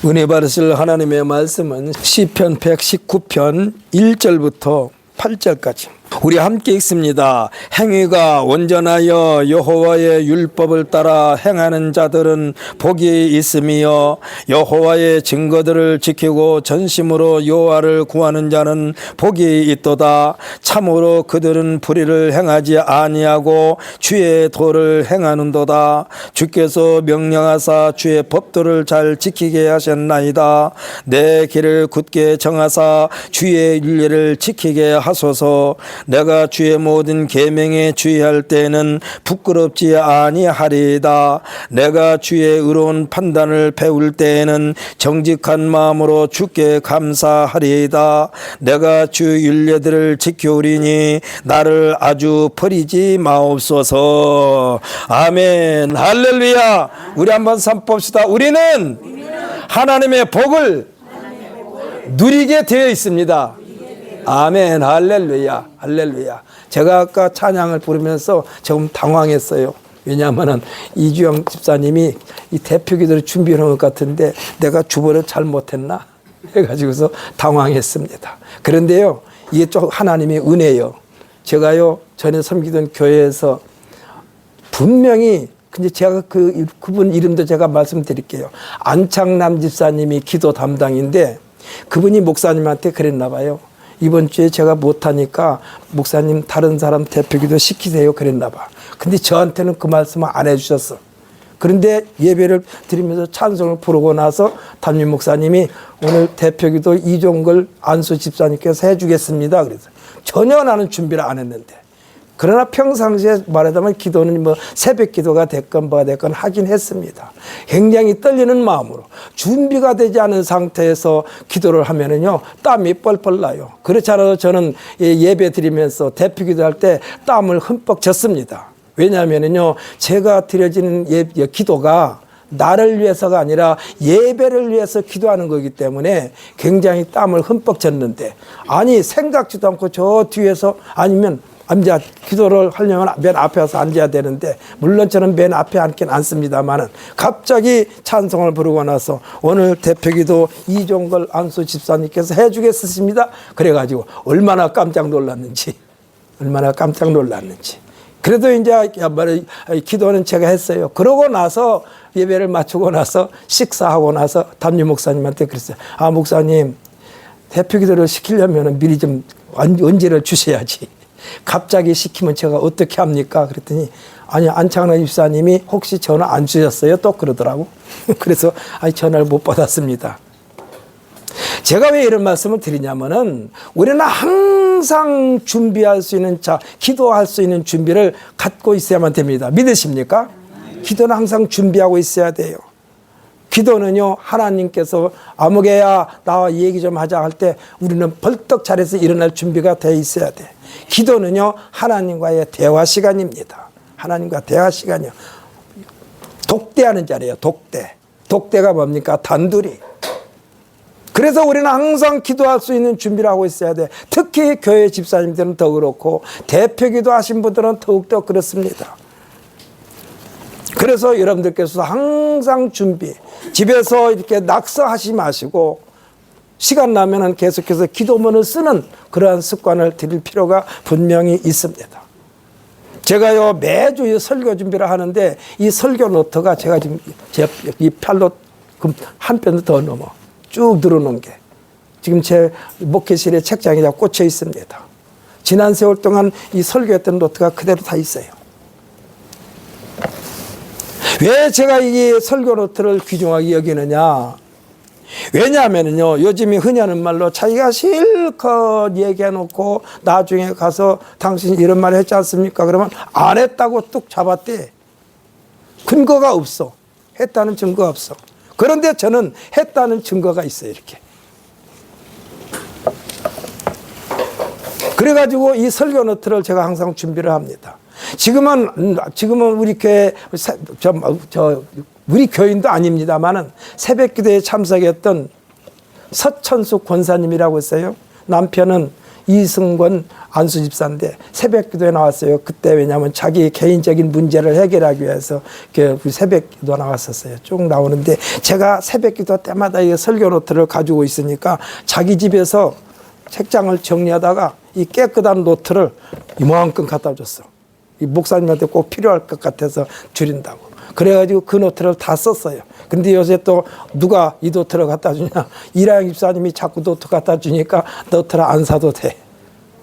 은혜 받으실 하나님의 말씀은 시편 119편 1절부터 8절까지 우리 함께 읽습니다. 행위가 온전하여 여호와의 율법을 따라 행하는 자들은 복이 있으며 여호와의 증거들을 지키고 전심으로 여호와를 구하는 자는 복이 있도다. 참으로 그들은 불의를 행하지 아니하고 주의 도를 행하는도다. 주께서 명령하사 주의 법도를 잘 지키게 하셨나이다. 내 길을 굳게 정하사 주의 윤례를 지키게 하소서. 내가 주의 모든 계명에 주의할 때에는 부끄럽지 아니하리이다. 내가 주의 의로운 판단을 배울 때에는 정직한 마음으로 주께 감사하리이다. 내가 주 율례들을 지켜오리니 나를 아주 버리지 마옵소서. 아멘. 할렐루야. 우리 한번 선봅시다. 우리는 하나님의 복을 누리게 되어 있습니다. 아멘. 할렐루야. 할렐루야. 제가 아까 찬양을 부르면서 조금 당황했어요. 왜냐하면 이주영 집사님이 이 대표 기도를 준비해 놓은 것 같은데 내가 주보를 잘못했나 해가지고서 당황했습니다. 그런데요, 이게 좀 하나님의 은혜예요. 제가요, 전에 섬기던 교회에서 분명히, 근데 제가 그분 이름도 제가 말씀드릴게요. 안창남 집사님이 기도 담당인데 그분이 목사님한테 그랬나 봐요. 이번 주에 제가 못하니까 목사님 다른 사람 대표기도 시키세요 그랬나 봐. 근데 저한테는 그 말씀을 안 해주셨어. 그런데 예배를 드리면서 찬송을 부르고 나서 담임 목사님이 오늘 대표기도 이종걸 안수 집사님께서 해주겠습니다. 그래서 전혀 나는 준비를 안 했는데, 그러나 평상시에 말하자면 기도는 뭐 새벽 기도가 됐건 뭐가 됐건 하긴 했습니다. 굉장히 떨리는 마음으로 준비가 되지 않은 상태에서 기도를 하면은요, 땀이 뻘뻘 나요. 그렇지 않아도 저는 예배 드리면서 대표 기도할 때 땀을 흠뻑 젖습니다. 왜냐하면은요, 제가 드려지는 기도가 나를 위해서가 아니라 예배를 위해서 기도하는 거기 때문에 굉장히 땀을 흠뻑 젖는데, 아니 생각지도 않고 저 뒤에서 아니면 앉아 기도를 하려면 맨 앞에 와서 앉아야 되는데, 물론 저는 맨 앞에 앉긴 않습니다만은 갑자기 찬송을 부르고 나서 오늘 대표기도 이종걸 안수 집사님께서 해주겠습니다. 그래가지고 얼마나 깜짝 놀랐는지. 그래도 이제 기도는 제가 했어요. 그러고 나서 예배를 마치고 나서 식사하고 나서 담임 목사님한테 그랬어요. 아, 목사님, 대표기도를 시키려면 미리 좀 언제를 주셔야지. 갑자기 시키면 제가 어떻게 합니까? 그랬더니 아니, 안창남 집사님이 혹시 전화 안 주셨어요? 또 그러더라고. 그래서 아니, 전화를 못 받았습니다. 제가 왜 이런 말씀을 드리냐면은 우리는 항상 준비할 수 있는 기도할 수 있는 준비를 갖고 있어야만 됩니다. 믿으십니까? 기도는 항상 준비하고 있어야 돼요. 기도는요, 하나님께서 아무개야 나와 얘기 좀 하자 할 때 우리는 벌떡 자리에서 일어날 준비가 돼 있어야 돼. 기도는요, 하나님과의 대화 시간입니다. 하나님과 대화 시간이요. 독대하는 자리예요. 독대가 뭡니까? 단둘이. 그래서 우리는 항상 기도할 수 있는 준비를 하고 있어야 돼. 특히 교회 집사님들은 더 그렇고 대표기도 하신 분들은 더욱더 그렇습니다. 그래서 여러분들께서 항상 준비, 집에서 이렇게 낙서하지 마시고 시간 나면은 계속해서 기도문을 쓰는 그러한 습관을 들일 필요가 분명히 있습니다. 제가요, 매주 설교 준비를 하는데 이 설교 노트가 제가 지금 이 팔로 한 편 더 넘어 쭉 늘어놓은 게 지금 제 목회실에 책장에 다 꽂혀 있습니다. 지난 세월 동안 이 설교했던 노트가 그대로 다 있어요. 왜 제가 이 설교 노트를 귀중하게 여기느냐? 왜냐하면요, 요즘에 흔히 하는 말로 자기가 실컷 얘기해놓고 나중에 가서 당신이 이런 말 했지 않습니까? 그러면 안 했다고 뚝 잡았대. 근거가 없어. 했다는 증거가 없어. 그런데 저는 했다는 증거가 있어요. 이렇게. 그래가지고 이 설교 노트를 제가 항상 준비를 합니다. 지금은 우리 교회 우리 교인도 아닙니다만은 새벽 기도에 참석했던 서천숙 권사님이라고 있어요. 남편은 이승권 안수 집사인데 새벽기도에 나왔어요. 그때 왜냐하면 자기 개인적인 문제를 해결하기 위해서 새벽기도 나왔었어요. 쭉 나오는데 제가 새벽기도 때마다 이 설교 노트를 가지고 있으니까 자기 집에서 책장을 정리하다가 이 깨끗한 노트를 이만큼 갖다 줬어. 이 목사님한테 꼭 필요할 것 같아서 줄인다고. 그래가지고 그 노트를 다 썼어요. 근데 요새 또 누가 이 노트를 갖다 주냐. 이라영 집사님이 자꾸 노트 갖다 주니까 노트를 안 사도 돼.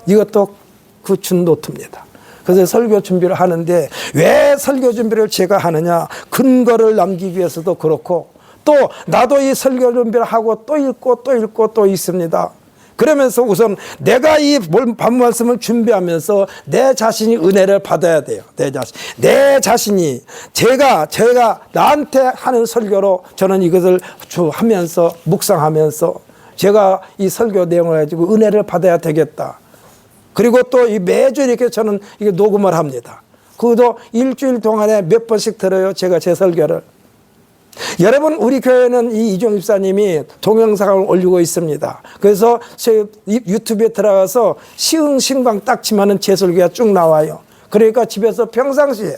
이것도 그 준 노트입니다. 그래서 설교 준비를 하는데 왜 설교 준비를 제가 하느냐. 근거를 남기기 위해서도 그렇고 또 나도 이 설교 준비를 하고 또 읽고 또 읽고 또 읽습니다. 그러면서 우선 내가 이 반 말씀을 준비하면서 내 자신이 은혜를 받아야 돼요. 내 자신이 제가 나한테 하는 설교로 저는 이것을 하면서 묵상하면서 제가 이 설교 내용을 가지고 은혜를 받아야 되겠다. 그리고 또 이 매주 이렇게 저는 이게 녹음을 합니다. 그것도 일주일 동안에 몇 번씩 들어요. 제가 제 설교를. 여러분 우리 교회는 이 이종 집사님이 동영상을 올리고 있습니다. 그래서 제 유튜브에 들어가서 시흥신광 딱 치면은 제 설교가 쭉 나와요. 그러니까 집에서 평상시에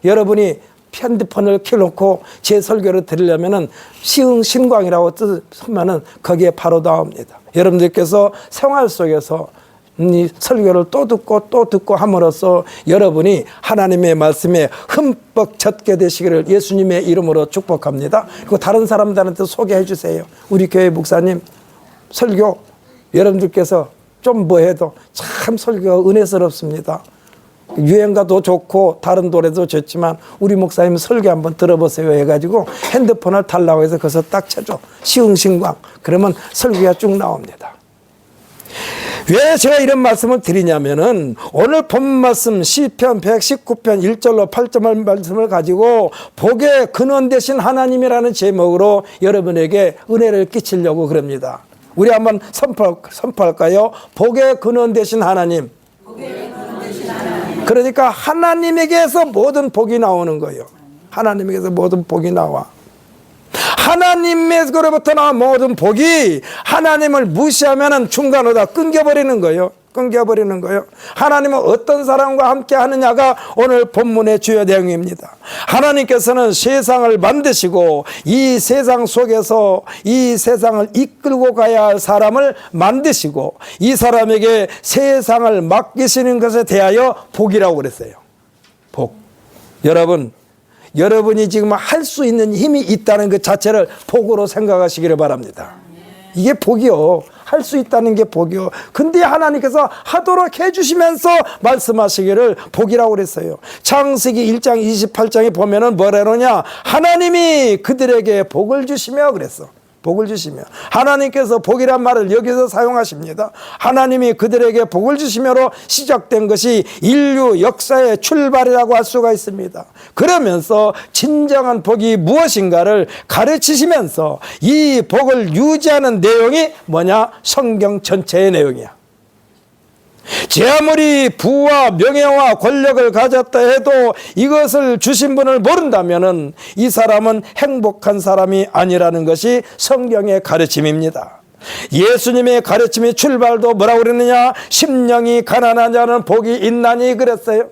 여러분이 핸드폰을 켜놓고 제 설교를 들으려면은 시흥신광이라고 뜨면은 거기에 바로 나옵니다. 여러분들께서 생활 속에서 이 설교를 또 듣고 함으로써 여러분이 하나님의 말씀에 흠뻑 젖게 되시기를 예수님의 이름으로 축복합니다. 그리고 다른 사람들한테 소개해 주세요. 우리 교회 목사님 설교 여러분들께서 좀 뭐 해도 참 설교가 은혜스럽습니다. 유행가도 좋고 다른 노래도 좋지만 우리 목사님 설교 한번 들어보세요 해가지고 핸드폰을 달라고 해서 거기서 딱 쳐줘. 시흥신광. 그러면 설교가 쭉 나옵니다. 왜 제가 이런 말씀을 드리냐면은 오늘 본 말씀 시편 119편 1절로 8절 말씀을 가지고 복의 근원 되신 하나님이라는 제목으로 여러분에게 은혜를 끼치려고 그럽니다. 우리 한번 선포할까요? 복의 근원 되신 하나님. 그러니까 하나님에게서 모든 복이 나오는 거예요. 하나님에게서 모든 복이 나와. 하나님에게로부터 나온 모든 복이 하나님을 무시하면 중간으로 다 끊겨버리는 거예요. 하나님은 어떤 사람과 함께 하느냐가 오늘 본문의 주요 내용입니다. 하나님께서는 세상을 만드시고 이 세상 속에서 이 세상을 이끌고 가야 할 사람을 만드시고 이 사람에게 세상을 맡기시는 것에 대하여 복이라고 그랬어요. 복. 여러분이 지금 할 수 있는 힘이 있다는 것 자체를 복으로 생각하시기를 바랍니다. 이게 복이요. 할 수 있다는 게 복이요. 근데 하나님께서 하도록 해주시면서 말씀하시기를 복이라고 그랬어요. 창세기 1장 28장에 보면은 뭐라느냐. 하나님이 그들에게 복을 주시며 그랬어. 복을 주시며. 하나님께서 복이란 말을 여기서 사용하십니다. 하나님이 그들에게 복을 주시며로 시작된 것이 인류 역사의 출발이라고 할 수가 있습니다. 그러면서 진정한 복이 무엇인가를 가르치시면서 이 복을 유지하는 내용이 뭐냐? 성경 전체의 내용이야. 제 아무리 부와 명예와 권력을 가졌다 해도 이것을 주신 분을 모른다면 이 사람은 행복한 사람이 아니라는 것이 성경의 가르침입니다. 예수님의 가르침의 출발도 뭐라고 그랬느냐? 심령이 가난한 자는 복이 있나니 그랬어요.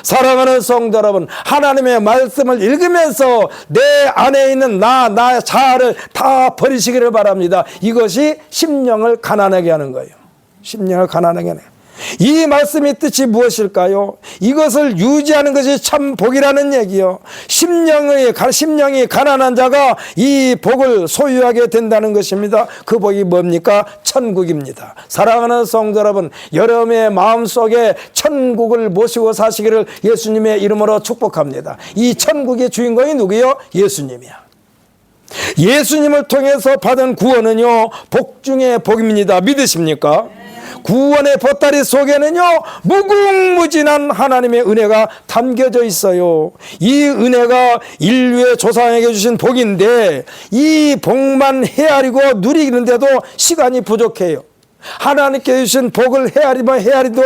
사랑하는 성도 여러분, 하나님의 말씀을 읽으면서 내 안에 있는 나 자아를 다 버리시기를 바랍니다. 이것이 심령을 가난하게 하는 거예요. 심령을 가난하게 하는 거예요. 이 말씀의 뜻이 무엇일까요? 이것을 유지하는 것이 참 복이라는 얘기요. 심령이 가난한 자가 이 복을 소유하게 된다는 것입니다. 그 복이 뭡니까? 천국입니다. 사랑하는 성도 여러분, 여러분의 마음속에 천국을 모시고 사시기를 예수님의 이름으로 축복합니다. 이 천국의 주인공이 누구요? 예수님이야. 예수님을 통해서 받은 구원은요, 복 중에 복입니다. 믿으십니까? 구원의 보따리 속에는요 무궁무진한 하나님의 은혜가 담겨져 있어요. 이 은혜가 인류의 조상에게 주신 복인데 이 복만 헤아리고 누리는데도 시간이 부족해요. 하나님께 주신 복을 헤아리도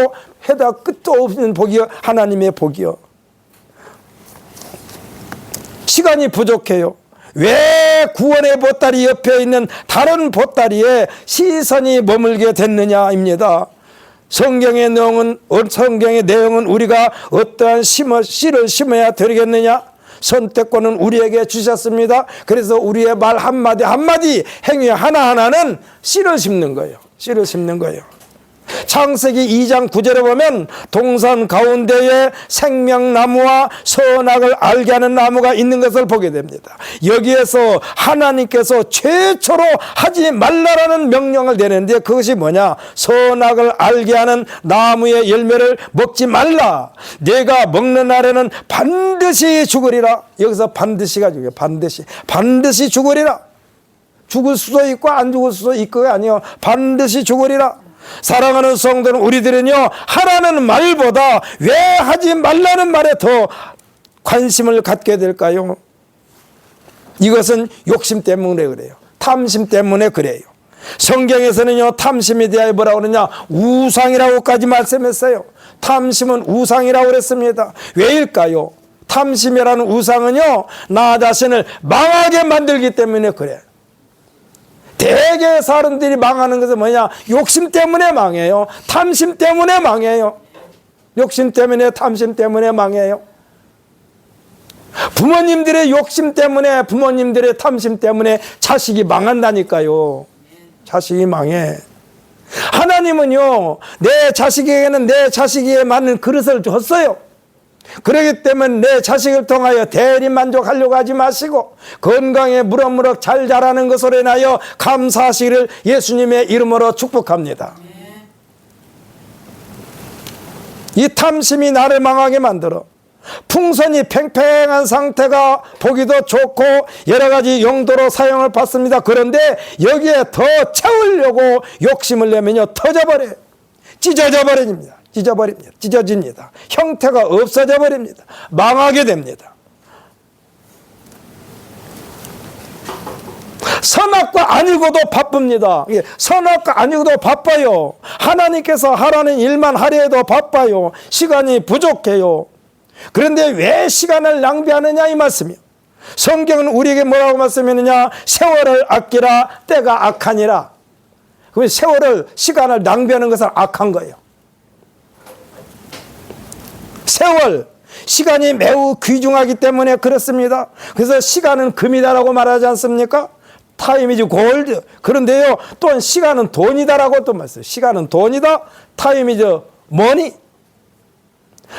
해다 끝도 없는 복이요, 하나님의 복이요. 시간이 부족해요. 왜 구원의 보따리 옆에 있는 다른 보따리에 시선이 머물게 됐느냐입니다. 성경의 내용은 우리가 어떠한 씨를 심어야 되겠느냐? 선택권은 우리에게 주셨습니다. 그래서 우리의 말 한마디 한마디, 행위 하나하나는 씨를 심는 거예요. 씨를 심는 거예요. 창세기 2장 9절에 보면 동산 가운데에 생명나무와 선악을 알게 하는 나무가 있는 것을 보게 됩니다. 여기에서 하나님께서 최초로 하지 말라라는 명령을 내는데 그것이 뭐냐? 선악을 알게 하는 나무의 열매를 먹지 말라. 내가 먹는 날에는 반드시 죽으리라. 여기서 반드시가 죽어요. 반드시 죽으리라. 죽을 수도 있고 안 죽을 수도 있고가 아니요. 반드시 죽으리라. 사랑하는 성도는 우리들은요, 하라는 말보다 왜 하지 말라는 말에 더 관심을 갖게 될까요? 이것은 욕심 때문에 그래요. 탐심 때문에 그래요. 성경에서는요, 탐심에 대하여 뭐라고 그러냐? 우상이라고까지 말씀했어요. 탐심은 우상이라고 그랬습니다. 왜일까요? 탐심이라는 우상은요, 나 자신을 망하게 만들기 때문에 그래. 대개 사람들이 망하는 것은 뭐냐? 욕심 때문에 망해요. 탐심 때문에 망해요. 욕심 때문에, 탐심 때문에 망해요. 부모님들의 욕심 때문에, 부모님들의 탐심 때문에 자식이 망한다니까요. 자식이 망해. 하나님은요, 내 자식에게는 내 자식에 맞는 그릇을 줬어요. 그렇기 때문에 내 자식을 통하여 대리만족하려고 하지 마시고 건강에 무럭무럭 잘 자라는 것으로 인하여 감사하시기를 예수님의 이름으로 축복합니다. 이 탐심이 나를 망하게 만들어 풍선이 팽팽한 상태가 보기도 좋고 여러 가지 용도로 사용을 받습니다. 그런데 여기에 더 채우려고 욕심을 내면요, 터져버려요. 찢어져 버립니다. 찢어집니다. 형태가 없어져 버립니다. 망하게 됩니다. 선악과 아니고도 바쁩니다. 선악과 아니고도 바빠요. 하나님께서 하라는 일만 하려 해도 바빠요. 시간이 부족해요. 그런데 왜 시간을 낭비하느냐 이 말씀이요. 성경은 우리에게 뭐라고 말씀했느냐? 세월을 아끼라, 때가 악하니라. 그럼 세월을, 시간을 낭비하는 것은 악한 거예요. 세월, 시간이 매우 귀중하기 때문에 그렇습니다. 그래서 시간은 금이다라고 말하지 않습니까? 타임 이즈 골드. 그런데요, 또한 시간은 돈이다라고 또 말해요. 시간은 돈이다, 타임 이즈 머니.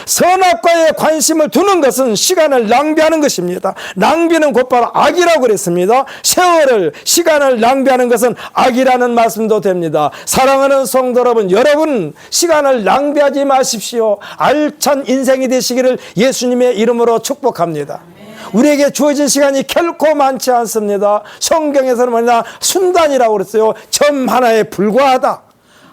선악과에 관심을 두는 것은 시간을 낭비하는 것입니다. 낭비는 곧바로 악이라고 그랬습니다. 세월을, 시간을 낭비하는 것은 악이라는 말씀도 됩니다. 사랑하는 성도 여러분, 여러분 시간을 낭비하지 마십시오. 알찬 인생이 되시기를 예수님의 이름으로 축복합니다. 우리에게 주어진 시간이 결코 많지 않습니다. 성경에서는 뭐냐? 순단이라고 그랬어요. 점 하나에 불과하다.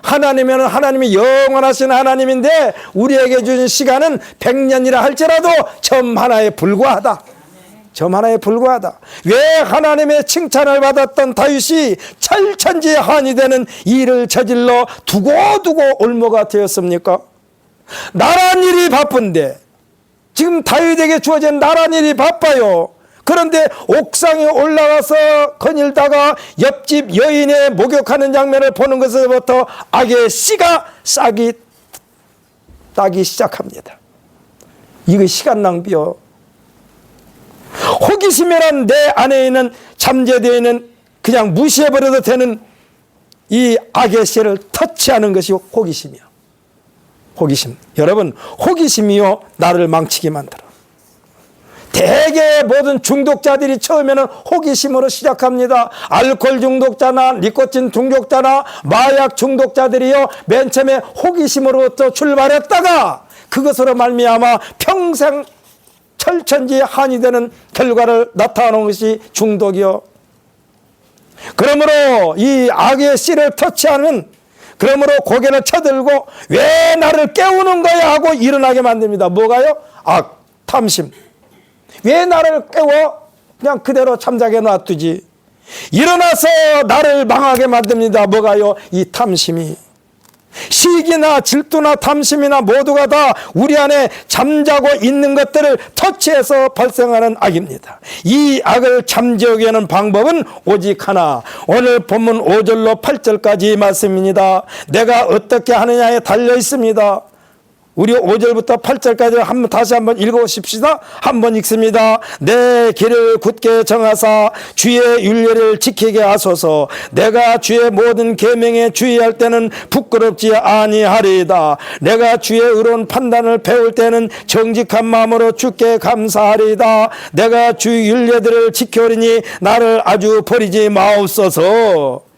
하나님은 하나님이 영원하신 하나님인데 우리에게 주신 시간은 100년이라 할지라도 점 하나에 불과하다. 점 하나에 불과하다. 왜 하나님의 칭찬을 받았던 다윗이 철천지에 한이 되는 일을 저질러 두고두고 올무가 되었습니까? 나란 일이 바쁜데, 지금 다윗에게 주어진 나란 일이 바빠요. 그런데 옥상에 올라가서 거닐다가 옆집 여인의 목욕하는 장면을 보는 것에서부터 악의 씨가 따기 시작합니다. 이거 시간 낭비요. 호기심이란 내 안에 있는 잠재되어 있는, 그냥 무시해버려도 되는 이 악의 씨를 터치하는 것이 호기심이요. 호기심. 여러분, 호기심이요, 나를 망치게 만들어. 대개 모든 중독자들이 처음에는 호기심으로 시작합니다. 알코올 중독자나 니코틴 중독자나 마약 중독자들이요, 맨 처음에 호기심으로부터 출발했다가 그것으로 말미암아 평생 철천지에 한이 되는 결과를 나타내는 것이 중독이요. 그러므로 이 악의 씨를 터치하는, 그러므로 고개를 쳐들고 왜 나를 깨우는 거야 하고 일어나게 만듭니다. 뭐가요? 악, 탐심. 왜 나를 깨워? 그냥 그대로 잠자게 놔두지. 일어나서 나를 망하게 만듭니다. 뭐가요? 이 탐심이. 시기나 질투나 탐심이나 모두가 다 우리 안에 잠자고 있는 것들을 터치해서 발생하는 악입니다. 이 악을 잠재우게 하는 방법은 오직 하나, 오늘 본문 5절로 8절까지 말씀입니다. 내가 어떻게 하느냐에 달려 있습니다. 우리 5절부터 8절까지 다시 한번 읽어보십시다. 한번 읽습니다. 내 길을 굳게 정하사 주의 윤례를 지키게 하소서. 내가 주의 모든 계명에 주의할 때는 부끄럽지 아니하리이다. 내가 주의 의로운 판단을 배울 때는 정직한 마음으로 주께 감사하리이다. 내가 주의 윤례들을 지켜오리니 나를 아주 버리지 마옵소서.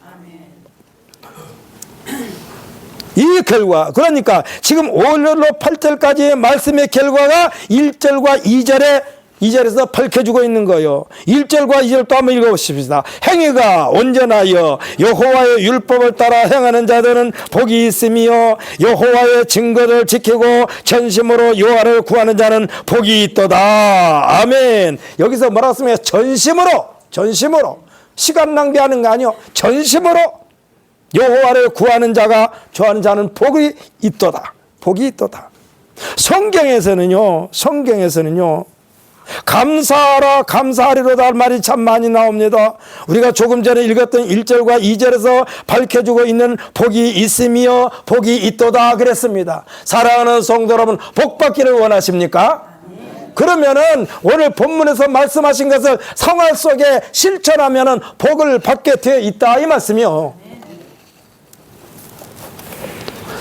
이 결과, 그러니까 지금 5절로 8절까지의 말씀의 결과가 1절과 2절에서 밝혀주고 있는 거예요. 1절과 2절 또 한번 읽어보십시다. 행위가 온전하여 여호와의 율법을 따라 행하는 자들은 복이 있으며 여호와의 증거를 지키고 전심으로 여호와를 구하는 자는 복이 있도다. 아멘. 여기서 뭐라고 쓰면 전심으로 시간 낭비하는 거 아니요. 전심으로 여호와를 구하는 자가 좋아하는 자는 복이 있도다. 복이 있도다. 성경에서는요. 감사하라 감사하리로다 할 말이 참 많이 나옵니다. 우리가 조금 전에 읽었던 1절과 2절에서 밝혀주고 있는 복이 있으며 복이 있도다 그랬습니다. 사랑하는 성도 여러분, 복 받기를 원하십니까? 그러면은 오늘 본문에서 말씀하신 것을 생활 속에 실천하면은 복을 받게 되어 있다 이 말씀이요.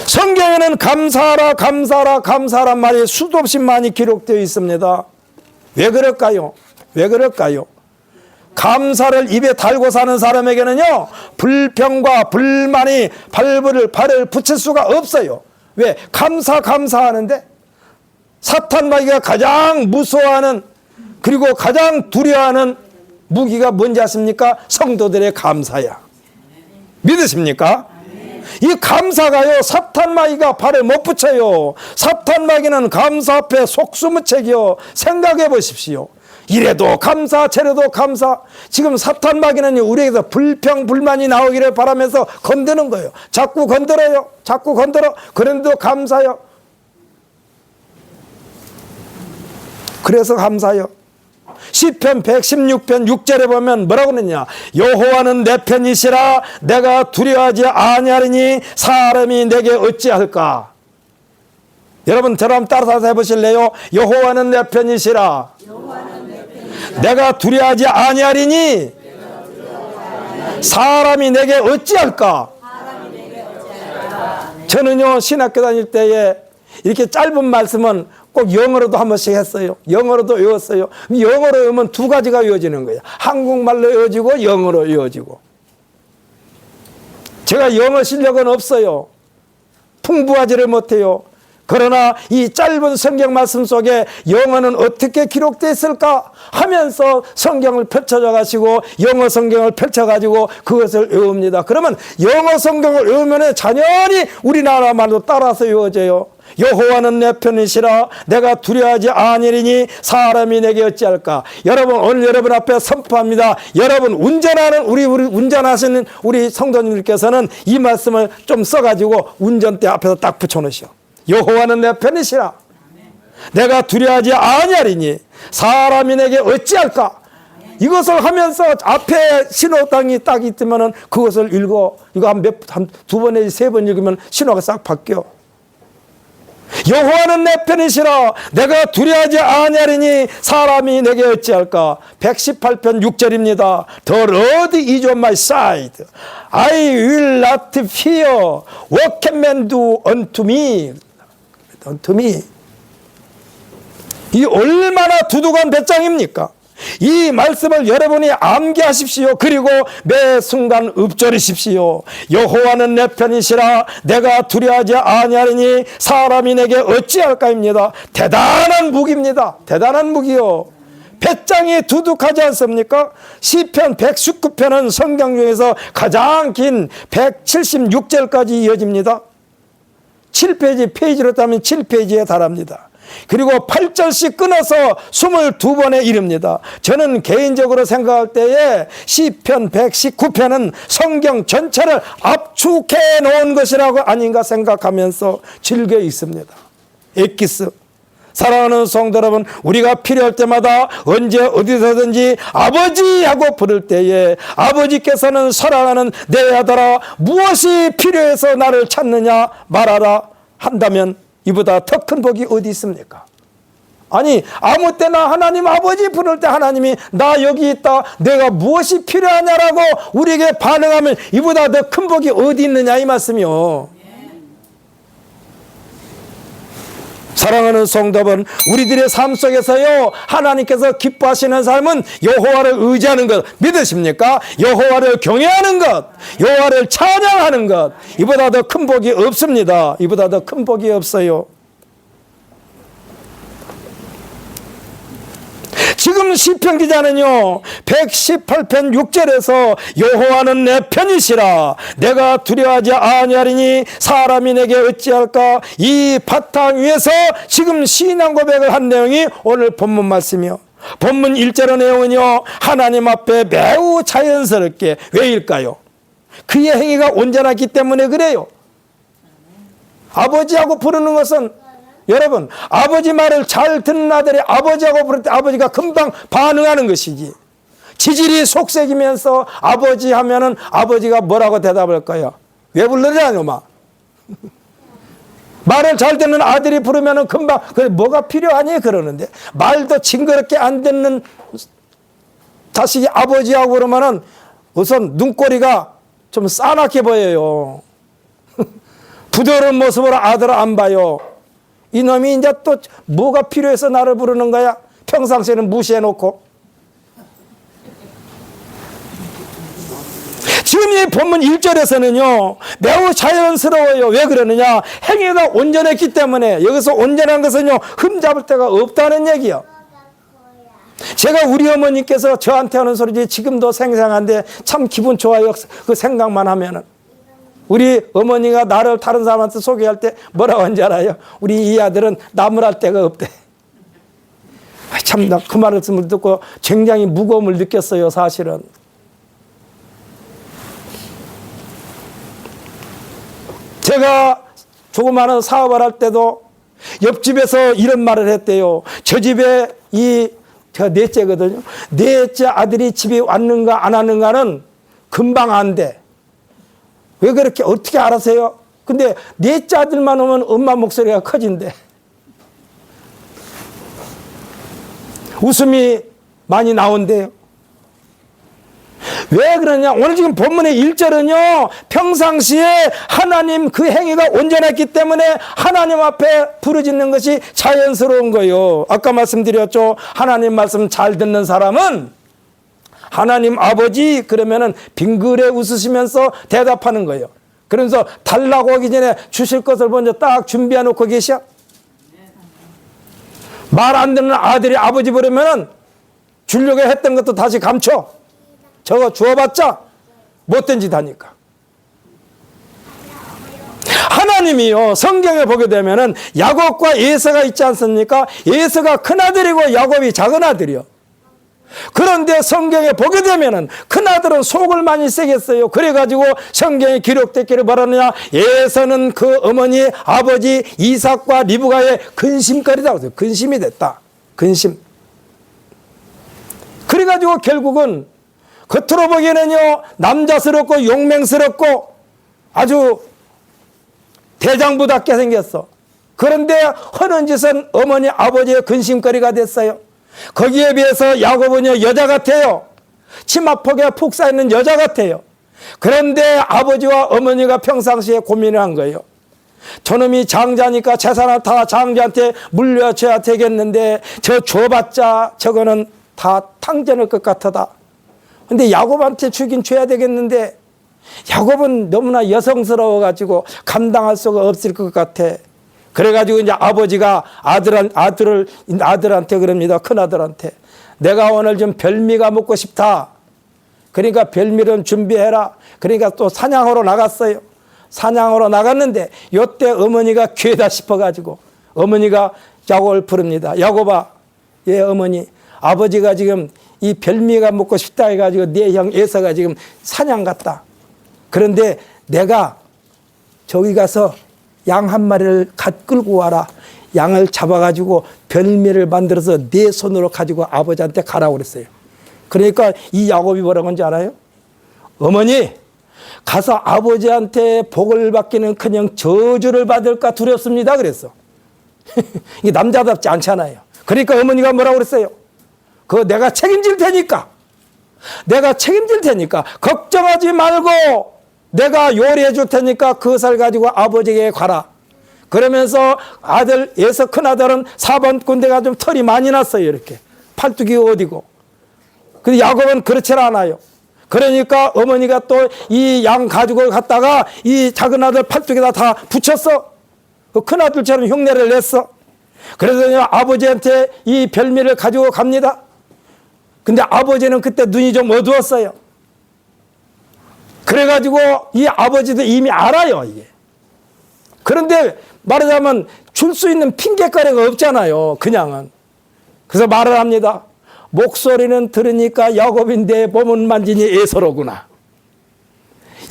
성경에는 감사하란 말이 수도 없이 많이 기록되어 있습니다. 왜 그럴까요? 감사를 입에 달고 사는 사람에게는요, 불평과 불만이 발을 붙일 수가 없어요. 왜? 감사하는데 사탄 마귀가 가장 무서워하는, 그리고 가장 두려워하는 무기가 뭔지 아십니까? 성도들의 감사야. 믿으십니까? 이 감사가요, 사탄 마귀가 발을 못 붙여요. 사탄 마귀는 감사 앞에 속수무책이요. 생각해 보십시오. 이래도 감사, 저래도 감사. 지금 사탄 마귀는 우리에게서 불평, 불만이 나오기를 바라면서 건드는 거예요. 자꾸 건드려요. 그런데도 감사요. 그래서 감사요. 시편 116편 6절에 보면 뭐라고 그러냐? 여호와는 내 편이시라 내가 두려워하지 아니하리니 사람이 내게 어찌할까? 여러분 저랑 따라서 해보실래요? 여호와는 내 편이시라 내가 두려워하지 아니하리니 사람이 내게 어찌할까? 저는요 신학교 다닐 때에 이렇게 짧은 말씀은 꼭 영어로도 한 번씩 했어요. 영어로도 외웠어요. 영어로 외우면 두 가지가 외워지는 거예요. 한국말로 외워지고 영어로 외워지고. 제가 영어 실력은 없어요. 풍부하지를 못해요. 그러나 이 짧은 성경 말씀 속에 영어는 어떻게 기록되어 있을까 하면서 성경을 펼쳐져 가지고 영어 성경을 펼쳐 가지고 그것을 외웁니다. 그러면 영어 성경을 외우면 자연히 우리나라 말도 따라서 외워져요. 여호와는 내 편이시라 내가 두려워하지 아니리니 사람이 내게 어찌할까? 여러분 오늘 여러분 앞에 선포합니다. 여러분 운전하는 우리 운전하시는 우리 성도님들께서는 이 말씀을 좀 써가지고 운전대 앞에서 딱 붙여놓으시오. 여호와는 내 편이시라 내가 두려워하지 아니하리니 사람이 내게 어찌할까? 이것을 하면서 앞에 신호등이 딱 있으면은 그것을 읽어. 이거 한 두 번 내지 세 번 읽으면 신호가 싹 바뀌어. 여호와는 내 편이시라 내가 두려워하지 아니하리니 사람이 내게 어찌할까? 118편 6절입니다. The Lord is on my side. I will not fear. What can man do unto me? 이 얼마나 두둑한 배짱입니까? 이 말씀을 여러분이 암기하십시오. 그리고 매 순간 읊조리십시오. 여호와는 내 편이시라 내가 두려워하지 아니하리니 사람이 내게 어찌할까입니다. 대단한 무기입니다. 대단한 무기요. 배짱이 두둑하지 않습니까? 시편 119편은 성경 중에서 가장 긴 176절까지 이어집니다. 7페이지, 페이지로 따면 7페이지에 달합니다. 그리고 8절씩 끊어서 22번에 이릅니다. 저는 개인적으로 생각할 때에 시편 119편은 성경 전체를 압축해 놓은 것이라고 아닌가 생각하면서 즐겨 있습니다. 엑기스. 사랑하는 성도 여러분, 우리가 필요할 때마다 언제 어디서든지 아버지 하고 부를 때에 아버지께서는 사랑하는 내 아들아 무엇이 필요해서 나를 찾느냐 말하라 한다면 이보다 더 큰 복이 어디 있습니까? 아니 아무 때나 하나님 아버지 부를 때 하나님이 나 여기 있다 내가 무엇이 필요하냐라고 우리에게 반응하면 이보다 더 큰 복이 어디 있느냐 이 말씀이요. 사랑하는 성도분, 우리들의 삶 속에서요 하나님께서 기뻐하시는 삶은 여호와를 의지하는 것 믿으십니까? 여호와를 경외하는 것, 여호와를 찬양하는 것, 이보다 더 큰 복이 없습니다. 이보다 더 큰 복이 없어요. 지금 시편 기자는요 118편 6절에서 여호와는 내 편이시라 내가 두려워하지 아니하리니 사람이 내게 어찌할까 이 바탕 위에서 지금 신앙 고백을 한 내용이 오늘 본문 말씀이요. 본문 1절의 내용은요 하나님 앞에 매우 자연스럽게 왜일까요? 그의 행위가 온전하기 때문에 그래요. 아버지하고 부르는 것은 여러분 아버지 말을 잘 듣는 아들이 아버지하고 부를 때 아버지가 금방 반응하는 것이지 지질이 속삭이면서 아버지 하면은 아버지가 뭐라고 대답할까요? 왜 불러냐뇨 막 말을 잘 듣는 아들이 부르면은 금방 그래 뭐가 필요하니 그러는데 말도 징그럽게 안 듣는 자식이 아버지하고 그러면은 우선 눈꼬리가 좀 싸납게 보여요. 부드러운 모습으로 아들을 안 봐요. 이놈이 이제 또 뭐가 필요해서 나를 부르는 거야? 평상시에는 무시해놓고. 지금 이 본문 1절에서는요 매우 자연스러워요. 왜 그러느냐? 행위가 온전했기 때문에. 여기서 온전한 것은요 흠잡을 데가 없다는 얘기야. 제가 우리 어머니께서 저한테 하는 소리지 지금도 생생한데 참 기분 좋아요. 그 생각만 하면은. 우리 어머니가 나를 다른 사람한테 소개할 때 뭐라고 하는지 알아요? 우리 이 아들은 나무랄 데가 없대. 참 나 그 말씀을 듣고 굉장히 무거움을 느꼈어요. 사실은. 제가 조그마한 사업을 할 때도 옆집에서 이런 말을 했대요. 저 집에 제가 넷째거든요. 넷째 아들이 집에 왔는가 안 왔는가는 금방 안 돼. 왜 그렇게 어떻게 알아세요? 근데 넷째 아들만 오면 엄마 목소리가 커진대. 웃음이 많이 나온대요. 왜 그러냐? 오늘 지금 본문의 1절은요 평상시에 하나님 그 행위가 온전했기 때문에 하나님 앞에 부르짖는 것이 자연스러운 거예요. 아까 말씀드렸죠. 하나님 말씀 잘 듣는 사람은 하나님 아버지 그러면은 빙그레 웃으시면서 대답하는 거예요. 그러면서 달라고 하기 전에 주실 것을 먼저 딱 준비해 놓고 계셔. 말 안 듣는 아들이 아버지 부르면은 주려고 했던 것도 다시 감춰. 저거 주어봤자 못된 짓 하니까. 하나님이요 성경에 보게 되면은 야곱과 에서가 있지 않습니까? 에서가 큰 아들이고 야곱이 작은 아들이요. 그런데 성경에 보게 되면은 큰아들은 속을 많이 세겠어요. 그래가지고 성경에 기록됐기를 바라느냐 에서는 그 어머니 아버지 이삭과 리브가의 근심거리다. 근심이 됐다. 근심. 그래가지고 결국은 겉으로 보기에는요 남자스럽고 용맹스럽고 아주 대장부답게 생겼어. 그런데 하는 짓은 어머니 아버지의 근심거리가 됐어요. 거기에 비해서 야곱은요 여자 같아요. 치마폭에 푹 쌓이는 여자 같아요. 그런데 아버지와 어머니가 평상시에 고민을 한 거예요. 저놈이 장자니까 재산을 다 장자한테 물려줘야 되겠는데 저 줘봤자 저거는 다 탕전할 것 같다. 근데 야곱한테 주긴 줘야 되겠는데 야곱은 너무나 여성스러워가지고 감당할 수가 없을 것 같아. 그래가지고 이제 아버지가 아들한테 그럽니다. 큰아들한테. 내가 오늘 좀 별미가 먹고 싶다. 그러니까 별미를 준비해라. 그러니까 또 사냥하러 나갔어요. 사냥하러 나갔는데 요때 어머니가 괴다 싶어가지고 어머니가 야곱을 부릅니다. 야곱아, 예 어머니, 아버지가 지금 이 별미가 먹고 싶다 해가지고 내 형 에서가 지금 사냥 갔다. 그런데 내가 저기 가서 양 한 마리를 끌고 와라. 양을 잡아가지고 별미를 만들어서 내 손으로 가지고 아버지한테 가라고 그랬어요. 그러니까 이 야곱이 뭐라고 한지 알아요? 어머니, 가서 아버지한테 복을 받기는 그냥 저주를 받을까 두렵습니다 그랬어. 이게 남자답지 않잖아요. 그러니까 어머니가 뭐라고 그랬어요? 그거 내가 책임질 테니까, 내가 책임질 테니까 걱정하지 말고 내가 요리해 줄 테니까 그것을 가지고 아버지에게 가라. 그러면서 아들 에서 큰아들은 사번꾼대가 좀 털이 많이 났어요. 이렇게 팔뚝이 어디고. 근데 야곱은 그렇지 않아요. 그러니까 어머니가 또 이 양 가지고 갔다가 이 작은 아들 팔뚝에다 다 붙였어. 그 큰아들처럼 흉내를 냈어. 그래서 아버지한테 이 별미를 가지고 갑니다. 근데 아버지는 그때 눈이 좀 어두웠어요. 그래가지고 이 아버지도 이미 알아요, 이게. 그런데 말하자면 줄 수 있는 핑계거리가 없잖아요, 그냥은. 그래서 말을 합니다. 목소리는 들으니까 야곱인데 몸은 만지니 에서로구나.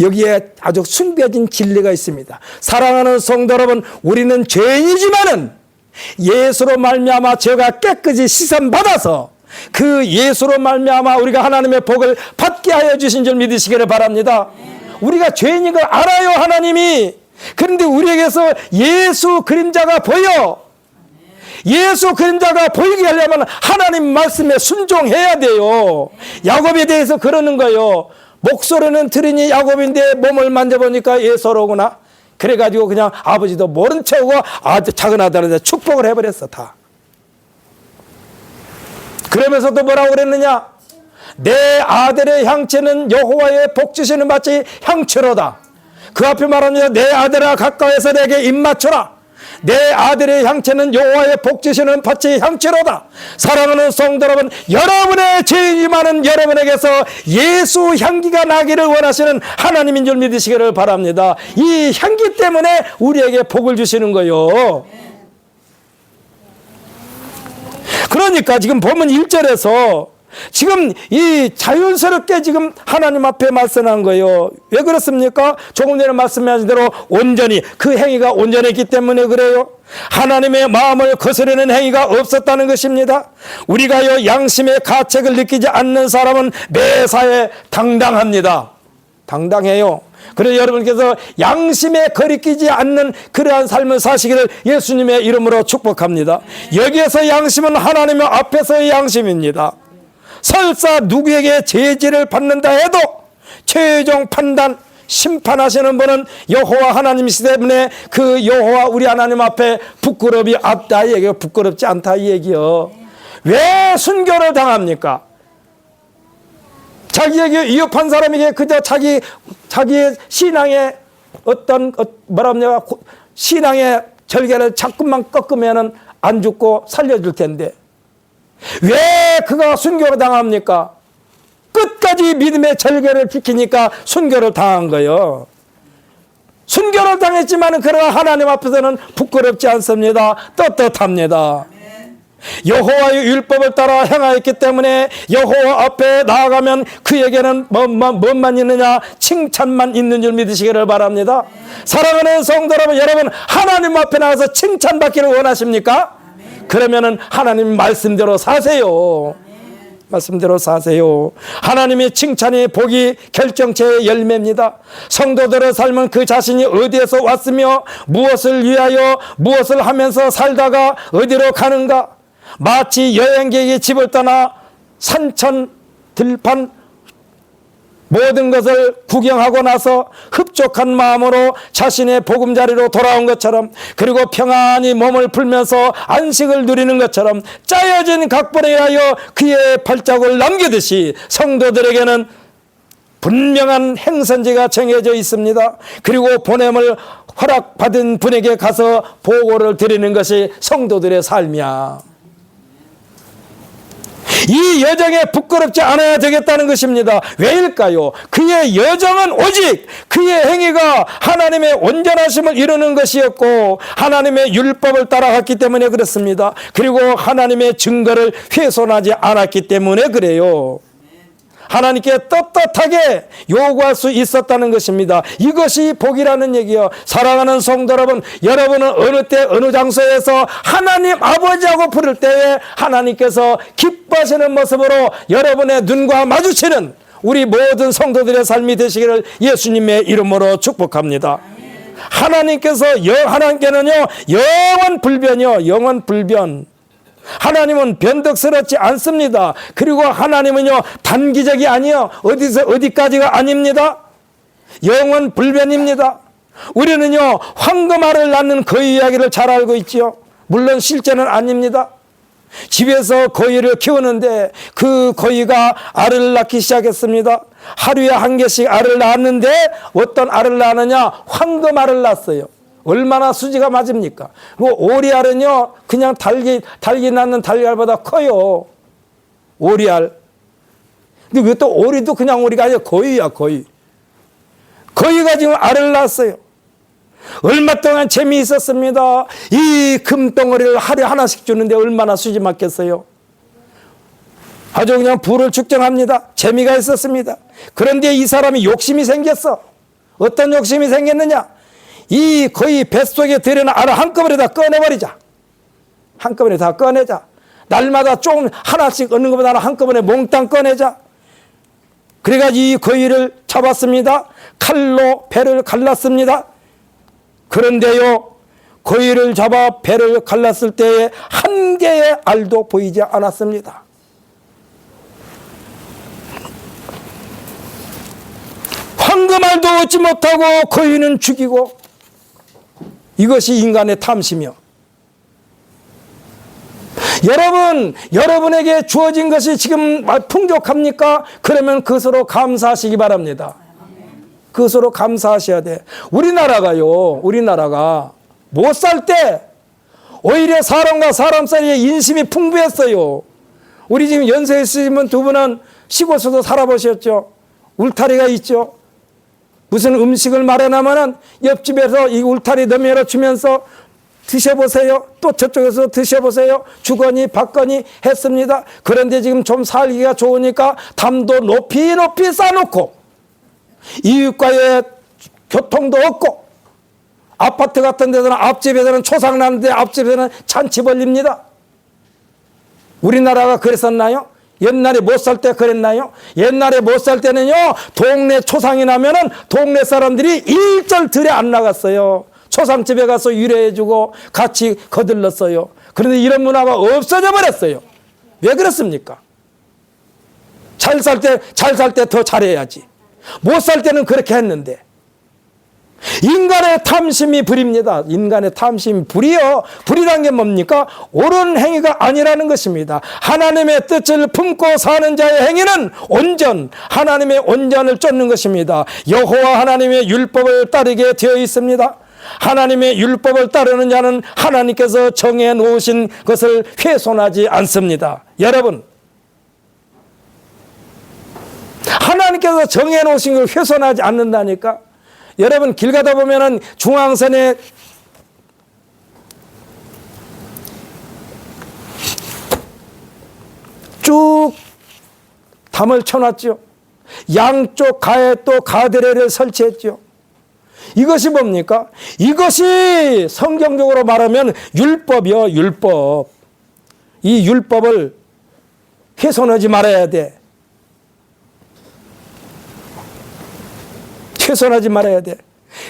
여기에 아주 숨겨진 진리가 있습니다. 사랑하는 성도 여러분, 우리는 죄인이지만은 예수로 말미암아 죄가 깨끗이 씻음받아서 그 예수로 말미암아 우리가 하나님의 복을 받게 하여 주신 줄 믿으시기를 바랍니다. 우리가 죄인인 걸 알아요, 하나님이. 그런데 우리에게서 예수 그림자가 보여. 예수 그림자가 보이게 하려면 하나님 말씀에 순종해야 돼요. 야곱에 대해서 그러는 거예요. 목소리는 들으니 야곱인데 몸을 만져보니까 에서로구나. 그래가지고 그냥 아버지도 모른 척하고 작은 아들한테 축복을 해버렸어, 다. 그러면서도 뭐라고 그랬느냐? 내 아들의 향채는 여호와의 복 주시는 밭이 향채로다. 그 앞에 말합니다. 내 아들아 가까이서 내게 입 맞춰라. 내 아들의 향채는 여호와의 복 주시는 밭이 향채로다. 사랑하는 성도 여러분, 여러분의 죄인이 많은 여러분에게서 예수 향기가 나기를 원하시는 하나님인 줄 믿으시기를 바랍니다. 이 향기 때문에 우리에게 복을 주시는 거예요. 그러니까 지금 보면 1절에서 지금 이 자연스럽게 지금 하나님 앞에 말씀한 거예요. 왜 그렇습니까? 조금 전에 말씀하신 대로 온전히, 그 행위가 온전했기 때문에 그래요. 하나님의 마음을 거스르는 행위가 없었다는 것입니다. 우리가요, 양심의 가책을 느끼지 않는 사람은 매사에 당당합니다. 당당해요. 그래서 여러분께서 양심에 거리끼지 않는 그러한 삶을 사시기를 예수님의 이름으로 축복합니다. 여기에서 양심은 하나님의 앞에서의 양심입니다. 설사 누구에게 제지를 받는다 해도 최종 판단, 심판하시는 분은 여호와 하나님이시기 때문에 그 여호와 우리 하나님 앞에 부끄러움이 없다 이 얘기요. 부끄럽지 않다 이 얘기요. 왜 순교를 당합니까? 자기에게 위협한 사람에게 그저 자기의 신앙의 어떤 뭐랍니까, 신앙의 절개를 자꾸만 꺾으면은 안 죽고 살려줄 텐데 왜 그가 순교를 당합니까? 끝까지 믿음의 절개를 지키니까 순교를 당한 거예요. 순교를 당했지만 그러나 하나님 앞에서는 부끄럽지 않습니다. 떳떳합니다. 여호와의 율법을 따라 행하였기 때문에 여호와 앞에 나아가면 그에게는 뭔만 있느냐? 칭찬만 있는 줄 믿으시기를 바랍니다. 사랑하는 성도 여러분, 하나님 앞에 나가서 칭찬받기를 원하십니까? 그러면은 하나님 말씀대로 사세요. 말씀대로 사세요. 하나님의 칭찬이 복이 결정체의 열매입니다. 성도들의 삶은 그 자신이 어디에서 왔으며 무엇을 위하여 무엇을 하면서 살다가 어디로 가는가, 마치 여행객이 집을 떠나 산천 들판 모든 것을 구경하고 나서 흡족한 마음으로 자신의 보금자리로 돌아온 것처럼, 그리고 평안히 몸을 풀면서 안식을 누리는 것처럼 짜여진 각본에 의하여 그의 발자국을 남기듯이 성도들에게는 분명한 행선지가 정해져 있습니다. 그리고 보냄을 허락받은 분에게 가서 보고를 드리는 것이 성도들의 삶이야. 이 여정에 부끄럽지 않아야 되겠다는 것입니다. 왜일까요? 그의 여정은 오직 그의 행위가 하나님의 온전하심을 이루는 것이었고 하나님의 율법을 따라갔기 때문에 그렇습니다. 그리고 하나님의 증거를 훼손하지 않았기 때문에 그래요. 하나님께 떳떳하게 요구할 수 있었다는 것입니다. 이것이 복이라는 얘기요. 사랑하는 성도 여러분, 여러분은 어느 때 어느 장소에서 하나님 아버지하고 부를 때에 하나님께서 기뻐하시는 모습으로 여러분의 눈과 마주치는 우리 모든 성도들의 삶이 되시기를 예수님의 이름으로 축복합니다. 하나님께는요 영원 불변이요, 영원 불변. 하나님은 변덕스럽지 않습니다. 그리고 하나님은요 단기적이 아니요, 어디까지가 아닙니다. 영원 불변입니다. 우리는요 황금알을 낳는 거위 이야기를 잘 알고 있지요. 물론 실제는 아닙니다. 집에서 거위를 키우는데 그 거위가 알을 낳기 시작했습니다. 하루에 한 개씩 알을 낳았는데 어떤 알을 낳느냐, 황금알을 낳았어요. 얼마나 수지가 맞습니까? 오리알은요 그냥 달기 낳는 달걀보다 커요. 오리알. 근데 왜 또 오리도 그냥 오리가 아니라 거위야, 거위. 거위가 지금 알을 낳았어요. 얼마 동안 재미있었습니다. 이 금덩어리를 하루에 하나씩 주는데 얼마나 수지 맞겠어요. 아주 그냥 부를 축적합니다. 재미가 있었습니다. 그런데 이 사람이 욕심이 생겼어. 어떤 욕심이 생겼느냐, 이 거의 뱃속에 들여놓은 알을 한꺼번에 다 꺼내버리자. 한꺼번에 다 꺼내자. 날마다 조금 하나씩 얻는 것보다 한꺼번에 몽땅 꺼내자. 그래가지고 이 거위를 잡았습니다. 칼로 배를 갈랐습니다. 그런데요 거위를 잡아 배를 갈랐을 때에 한 개의 알도 보이지 않았습니다. 황금알도 얻지 못하고 거위는 죽이고, 이것이 인간의 탐심이요. 여러분, 여러분에게 주어진 것이 지금 풍족합니까? 그러면 그것으로 감사하시기 바랍니다. 그것으로 감사하셔야 돼. 우리나라가 못 살 때 오히려 사람과 사람 사이에 인심이 풍부했어요. 우리 지금 연세 있으신 두 분은 시골에서도 살아보셨죠? 울타리가 있죠. 무슨 음식을 마련하면은 옆집에서 이 울타리 너머로 주면서 드셔보세요. 또 저쪽에서 드셔보세요. 주거니 받거니 했습니다. 그런데 지금 좀 살기가 좋으니까 담도 높이 쌓아놓고 이웃과의 교통도 없고, 아파트 같은 데서는 앞집에서는 초상 나는데 앞집에서는 잔치 벌립니다. 우리나라가 그랬었나요? 옛날에 못 살 때 그랬나요? 옛날에 못 살 때는요 동네 초상이 나면은 동네 사람들이 일절 들에 안 나갔어요. 초상집에 가서 위로해주고 같이 거들렀어요. 그런데 이런 문화가 없어져 버렸어요. 왜 그렇습니까? 잘 살 때 더 잘해야지. 못 살 때는 그렇게 했는데. 인간의 탐심이 불입니다. 인간의 탐심이 불이요. 불이란 게 뭡니까? 옳은 행위가 아니라는 것입니다. 하나님의 뜻을 품고 사는 자의 행위는 온전, 하나님의 온전을 쫓는 것입니다. 여호와 하나님의 율법을 따르게 되어 있습니다. 하나님의 율법을 따르는 자는 하나님께서 정해 놓으신 것을 훼손하지 않습니다. 여러분, 하나님께서 정해 놓으신 걸 훼손하지 않는다니까. 여러분, 길 가다 보면은 중앙선에 쭉 담을 쳐놨죠. 양쪽 가에 또 가드레일을 설치했죠. 이것이 뭡니까? 이것이 성경적으로 말하면 율법이요, 율법. 이 율법을 훼손하지 말아야 돼. 훼손하지 말아야 돼.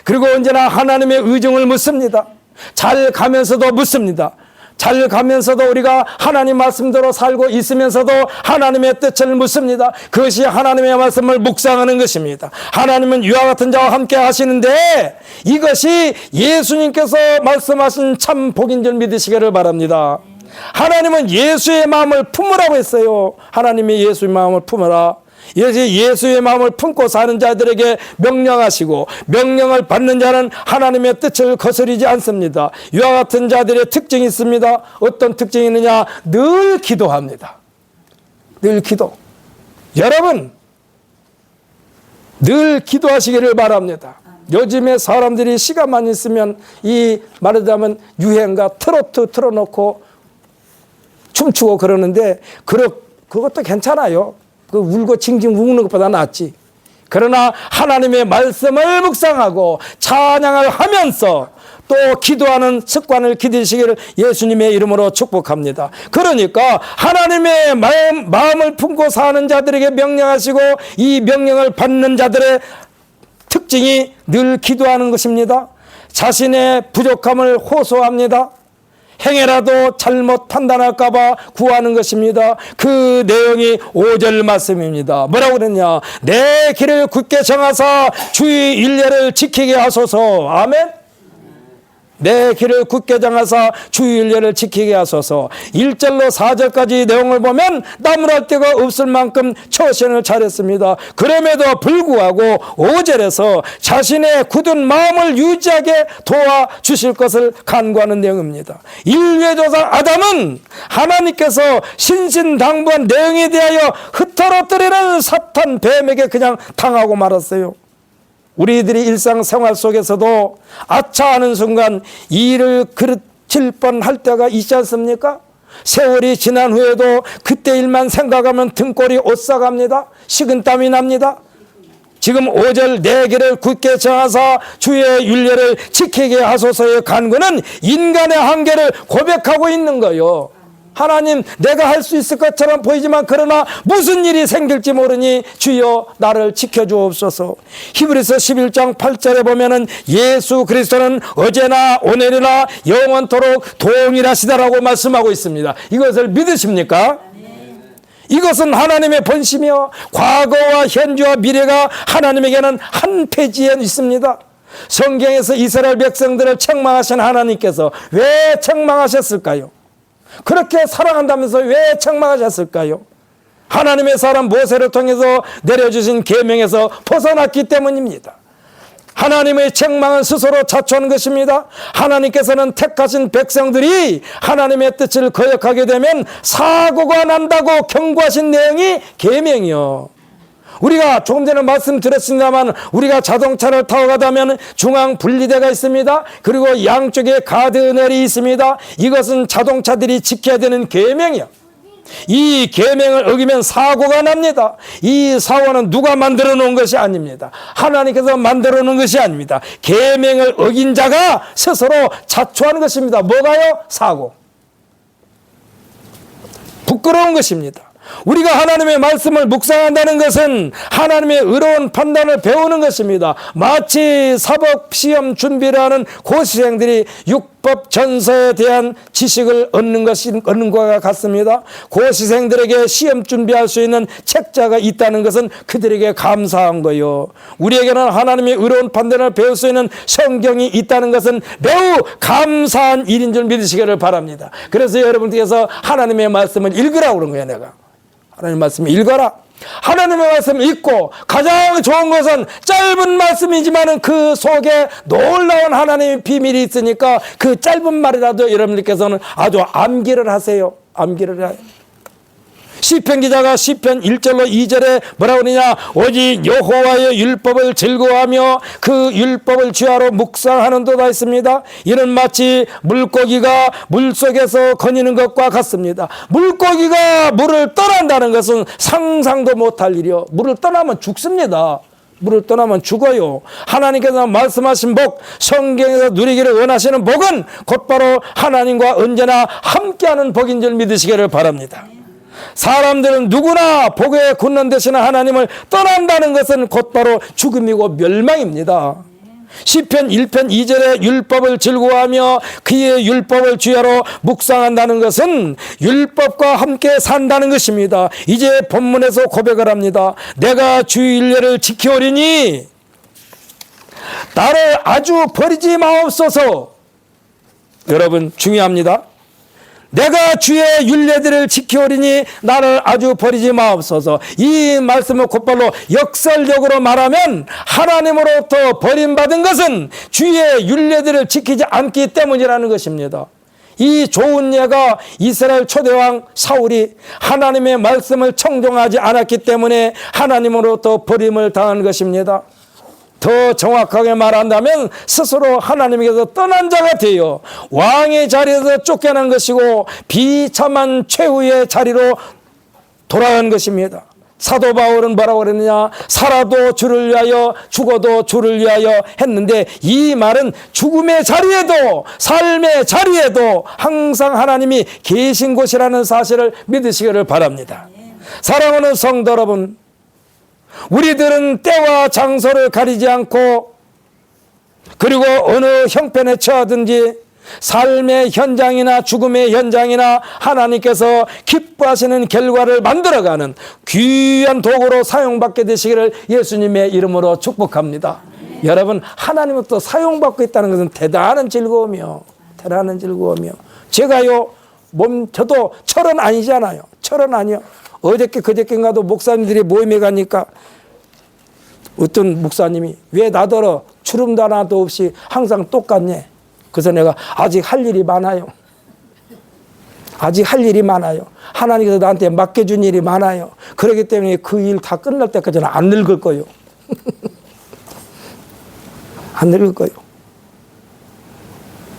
그리고 언제나 하나님의 의중을 묻습니다. 잘 가면서도 묻습니다. 잘 가면서도 우리가 하나님 말씀대로 살고 있으면서도 하나님의 뜻을 묻습니다. 그것이 하나님의 말씀을 묵상하는 것입니다. 하나님은 이와 같은 자와 함께 하시는데 이것이 예수님께서 말씀하신 참 복인 줄 믿으시기를 바랍니다. 하나님은 예수의 마음을 품으라고 했어요. 하나님이 예수의 마음을 품으라. 예수의 마음을 품고 사는 자들에게 명령하시고, 명령을 받는 자는 하나님의 뜻을 거스르지 않습니다. 이와 같은 자들의 특징이 있습니다. 어떤 특징이 있느냐? 늘 기도합니다. 늘 기도. 여러분, 늘 기도하시기를 바랍니다. 요즘에 사람들이 시간만 있으면 이 말하자면 유행가 트로트 틀어놓고 춤추고 그러는데 그것도 괜찮아요. 그 울고 징징 우는 것보다 낫지. 그러나 하나님의 말씀을 묵상하고 찬양을 하면서 또 기도하는 습관을 기르시기를 예수님의 이름으로 축복합니다. 그러니까 하나님의 마음을 품고 사는 자들에게 명령하시고 이 명령을 받는 자들의 특징이 늘 기도하는 것입니다. 자신의 부족함을 호소합니다. 행여라도 잘못 판단할까 봐 구하는 것입니다. 그 내용이 5절 말씀입니다. 뭐라고 그랬냐? 내 길을 굳게 정하사 주의 일례를 지키게 하소서. 아멘. 내 길을 굳게 정하사 주의 일례를 지키게 하소서. 1절로 4절까지 내용을 보면 나무랄 데가 없을 만큼 처신을 잘했습니다. 그럼에도 불구하고 5절에서 자신의 굳은 마음을 유지하게 도와주실 것을 간구하는 내용입니다. 인류조상 아담은 하나님께서 신신당부한 내용에 대하여 흐트러뜨리는 사탄 뱀에게 그냥 당하고 말았어요. 우리들이 일상생활 속에서도 아차 하는 순간 일을 그르칠 뻔할 때가 있지 않습니까? 세월이 지난 후에도 그때 일만 생각하면 등골이 오싹합니다. 식은땀이 납니다. 지금 5절 내 길을 굳게 정하사 주의 율례를 지키게 하소서의 간구는 인간의 한계를 고백하고 있는 거예요. 하나님, 내가 할 수 있을 것처럼 보이지만 그러나 무슨 일이 생길지 모르니 주여 나를 지켜주옵소서. 히브리서 11장 8절에 보면은 예수 그리스도는 어제나 오늘이나 영원토록 동일하시다라고 말씀하고 있습니다. 이것을 믿으십니까? 이것은 하나님의 본심이요, 과거와 현재와 미래가 하나님에게는 한 페이지에 있습니다. 성경에서 이스라엘 백성들을 책망하신 하나님께서 왜 책망하셨을까요? 그렇게 사랑한다면서 왜 책망하셨을까요? 하나님의 사람 모세를 통해서 내려주신 계명에서 벗어났기 때문입니다. 하나님의 책망은 스스로 자초한 것입니다. 하나님께서는 택하신 백성들이 하나님의 뜻을 거역하게 되면 사고가 난다고 경고하신 내용이 계명이요. 우리가 조금 전에 말씀드렸습니다만 우리가 자동차를 타고 가다면 중앙 분리대가 있습니다. 그리고 양쪽에 가드레일이 있습니다. 이것은 자동차들이 지켜야 되는 계명이야. 이 계명을 어기면 사고가 납니다. 이 사고는 누가 만들어 놓은 것이 아닙니다. 하나님께서 만들어 놓은 것이 아닙니다. 계명을 어긴 자가 스스로 자초하는 것입니다. 뭐가요? 사고. 부끄러운 것입니다. 우리가 하나님의 말씀을 묵상한다는 것은 하나님의 의로운 판단을 배우는 것입니다. 마치 사법시험 준비를 하는 고시생들이 율법 전서에 대한 지식을 얻는 것과 같습니다. 고시생들에게 시험 준비할 수 있는 책자가 있다는 것은 그들에게 감사한 거요. 우리에게는 하나님의 의로운 판단을 배울 수 있는 성경이 있다는 것은 매우 감사한 일인 줄 믿으시기를 바랍니다. 그래서 여러분께서 하나님의 말씀을 읽으라고 그런 거예요. 내가 하나님의 말씀을 읽어라. 하나님의 말씀을 읽고 가장 좋은 것은 짧은 말씀이지만 그 속에 놀라운 하나님의 비밀이 있으니까 그 짧은 말이라도 여러분들께서는 아주 암기를 하세요. 암기를 해요. 시편 기자가 시편 1절로 2절에 뭐라고 그러냐? 오직 여호와의 율법을 즐거워하며 그 율법을 주야로 묵상하는도다 했습니다. 이는 마치 물고기가 물속에서 거니는 것과 같습니다. 물고기가 물을 떠난다는 것은 상상도 못할 일이요. 물을 떠나면 죽습니다. 물을 떠나면 죽어요. 하나님께서 말씀하신 복, 성경에서 누리기를 원하시는 복은 곧바로 하나님과 언제나 함께하는 복인 줄 믿으시기를 바랍니다. 사람들은 누구나 복에 굳는 대신에 하나님을 떠난다는 것은 곧바로 죽음이고 멸망입니다. 시편 1편 2절에 율법을 즐거워하며 그의 율법을 주야로 묵상한다는 것은 율법과 함께 산다는 것입니다. 이제 본문에서 고백을 합니다. 내가 주의 율례를 지키오리니 나를 아주 버리지 마옵소서. 여러분 중요합니다. 내가 주의 율례들을 지키오리니 나를 아주 버리지 마옵소서. 이 말씀을 곧바로 역설적으로 말하면 하나님으로부터 버림받은 것은 주의 율례들을 지키지 않기 때문이라는 것입니다. 이 좋은 예가 이스라엘 초대왕 사울이 하나님의 말씀을 청종하지 않았기 때문에 하나님으로부터 버림을 당한 것입니다. 더 정확하게 말한다면 스스로 하나님께서 떠난 자가 되어 왕의 자리에서 쫓겨난 것이고 비참한 최후의 자리로 돌아간 것입니다. 사도 바울은 뭐라고 그랬느냐? 살아도 주를 위하여 죽어도 주를 위하여 했는데 이 말은 죽음의 자리에도 삶의 자리에도 항상 하나님이 계신 곳이라는 사실을 믿으시기를 바랍니다. 사랑하는 성도 여러분, 우리들은 때와 장소를 가리지 않고 그리고 어느 형편에 처하든지 삶의 현장이나 죽음의 현장이나 하나님께서 기뻐하시는 결과를 만들어가는 귀한 도구로 사용받게 되시기를 예수님의 이름으로 축복합니다. 여러분, 하나님으로부터 사용받고 있다는 것은 대단한 즐거움이요. 대단한 즐거움이요. 제가요, 저도 철은 아니잖아요. 철은 아니요. 어저께 그저께인가도 목사님들이 모임에 가니까 어떤 목사님이 왜 나더러 주름도 하나도 없이 항상 똑같냐. 그래서 내가 아직 할 일이 많아요. 아직 할 일이 많아요. 하나님께서 나한테 맡겨준 일이 많아요. 그렇기 때문에 그 일 다 끝날 때까지는 안 늙을 거예요. 안 늙을 거예요.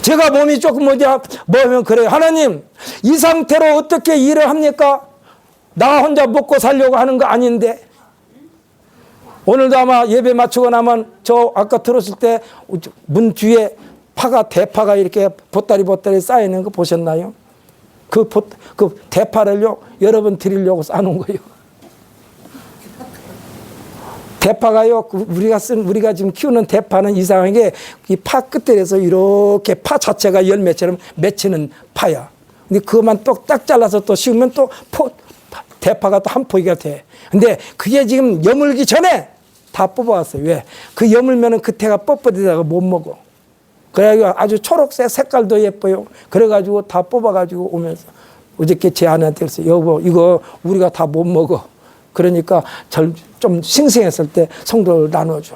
제가 몸이 조금 뭐면 그래요. 하나님, 이 상태로 어떻게 일을 합니까? 나 혼자 먹고 살려고 하는 거 아닌데. 오늘도 아마 예배 마치고 나면 저 아까 들었을 때 문 뒤에 대파가 이렇게 보따리 쌓여있는 거 보셨나요? 그 대파를요, 여러분 드리려고 쌓아놓은 거예요. 대파가요, 우리가 지금 키우는 대파는 이상하게 이 파 끝에서 이렇게 파 자체가 열매처럼 맺히는 파야. 근데 그것만 딱 잘라서 또 씌우면 또 대파가 또 한 포기가 돼. 근데 그게 지금 여물기 전에 다 뽑아왔어요. 왜? 그 여물면은 그태가 뻣뻣해다가 못 먹어. 그래가지고 아주 초록색 색깔도 예뻐요. 그래가지고 다 뽑아가지고 오면서 어저께 제 아내한테 그랬어요. 여보, 이거 우리가 다 못 먹어. 그러니까 좀 싱싱했을 때 성도를 나눠줘.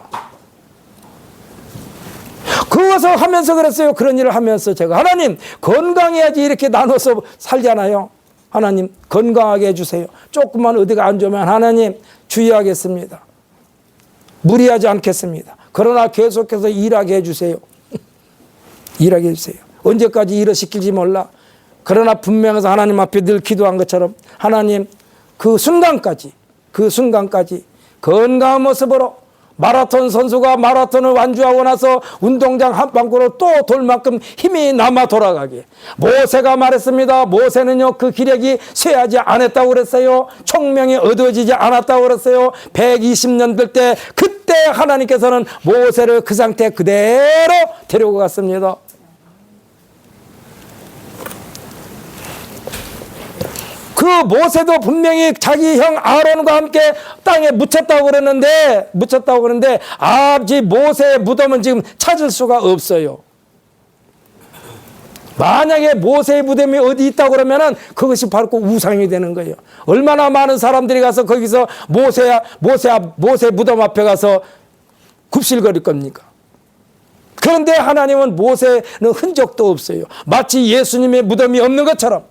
그것을 하면서 그랬어요. 그런 일을 하면서 제가 하나님, 건강해야지 이렇게 나눠서 살잖아요. 하나님, 건강하게 해주세요. 조금만 어디가 안 좋으면 하나님 주의하겠습니다. 무리하지 않겠습니다. 그러나 계속해서 일하게 해주세요. 일하게 해주세요. 언제까지 일을 시킬지 몰라. 그러나 분명해서 하나님 앞에 늘 기도한 것처럼 하나님, 그 순간까지 건강한 모습으로 마라톤 선수가 마라톤을 완주하고 나서 운동장 한방구로 또 돌 만큼 힘이 남아 돌아가게. 모세가 말했습니다. 모세는요, 그 기력이 쇠하지 않았다고 그랬어요. 총명이 어두워지지 않았다고 그랬어요. 120년 될 때 그때 하나님께서는 모세를 그 상태 그대로 데리고 갔습니다. 그 모세도 분명히 자기 형 아론과 함께 땅에 묻혔다고 그랬는데 아버지 모세의 무덤은 지금 찾을 수가 없어요. 만약에 모세의 무덤이 어디 있다고 그러면은 그것이 바로 그 우상이 되는 거예요. 얼마나 많은 사람들이 가서 거기서 모세 무덤 앞에 가서 굽실거릴 겁니까? 그런데 하나님은 모세는 흔적도 없어요. 마치 예수님의 무덤이 없는 것처럼